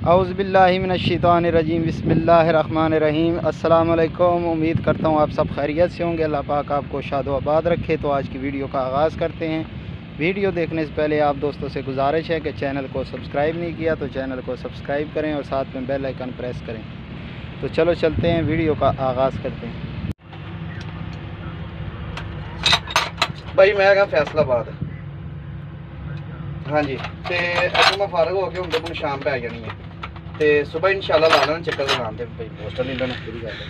औज़ुबिल्लाहिमिनश्शैतानिर्रजीम बिस्मिल्लाहिर्रहमानिर्रहीम। अस्सलाम वालेकुम। उम्मीद करता हूँ आप सब खैरियत से होंगे। अल्लाह पाक आपको शादो आबाद रखे। तो आज की वीडियो का आगाज़ करते हैं। वीडियो देखने से पहले आप दोस्तों से गुजारिश है कि चैनल को सब्सक्राइब नहीं किया तो चैनल को सब्सक्राइब करें और साथ में बेल आइकन प्रेस करें। तो चलो चलते हैं, वीडियो का आगाज़ करते हैं। भाई मैं क्या फैसलाबाद, हाँ जी, तो अगर मैं फारग हो गया हूँ तो शाम पे आ जानी है, तो सुबह इंशाल्लाह ला लेना चक्कर दुकान से। भाई पोस्टर नहीं लेना पूरी गल है।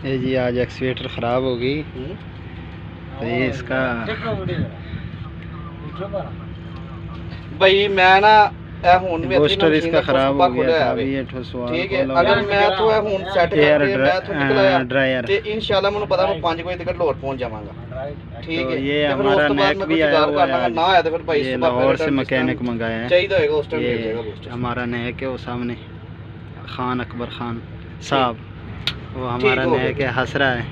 ये जी आज एक्सवेटर ख़राब हो गई तो ये इसका भाई मैं ना पोस्टर इसका ख़राब हो गया था। अभी ये ठीक है, अगर मैं तो हुन सेट करके मैं तो निकला ड्रायर ते इंशाल्लाह मैंने पता मैं 5 बजे तक लाहौर पहुंच जावांगा। ठीक तो है, ये हमारा नेक भी आया हुआ है, ना आया तो फिर भाई ये लाहौर से मैकेनिक मंगाया है। चाहिए होगा उस टाइम मिल जाएगा पोस्टर। हमारा नेक है वो सामने खान अकबर खान साहब, वो हमारा नेक है, हंस रहा है।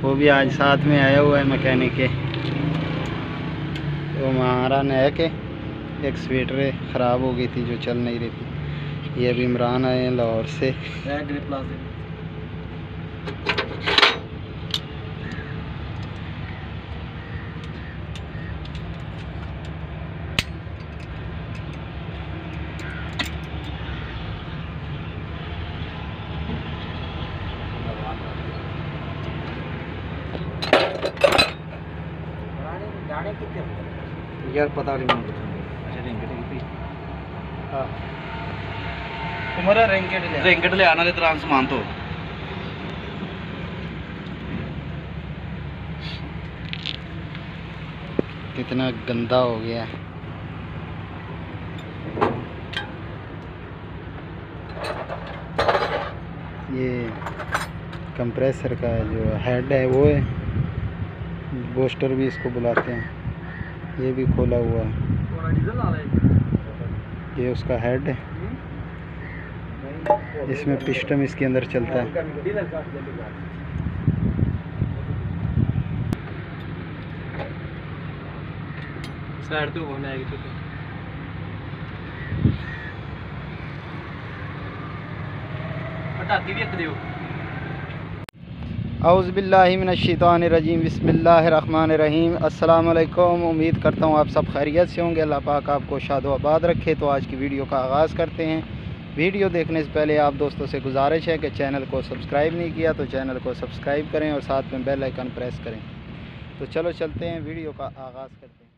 वो भी आज साथ में आया हुआ है मैकेनिक के। वो हमारा नेक है, एक स्वेटर ख़राब हो गई थी जो चल नहीं रही थी। ये अभी इमरान आए हैं लाहौर से। यार पता नहीं मुझे। हाँ तुम्हारा रेंकेट ले आना तरह समान तो कितना गंदा हो गया। ये कंप्रेसर का जो हेड है वो है, बूस्टर भी इसको बुलाते हैं। ये भी खोला हुआ है, ये उसका हेड है। इसमें पिस्टन इसके अंदर चलता है। साइड तो होना है तो पटाकी भी रख दियो। औज़ुबिल्लाहिमिनश्शैतानिर्रजीम बिस्मिल्लाहिर्रहमानिर्रहीम। अस्सलाम वालेकुम। उम्मीद करता हूँ आप सब खैरियत से होंगे। अल्लाह पाक आपको शादो आबाद रखे। तो आज की वीडियो का आगाज़ करते हैं। वीडियो देखने से पहले आप दोस्तों से गुजारिश है कि चैनल को सब्सक्राइब नहीं किया तो चैनल को सब्सक्राइब करें और साथ में बेल आइकन प्रेस करें। तो चलो चलते हैं, वीडियो का आगाज़ करते हैं।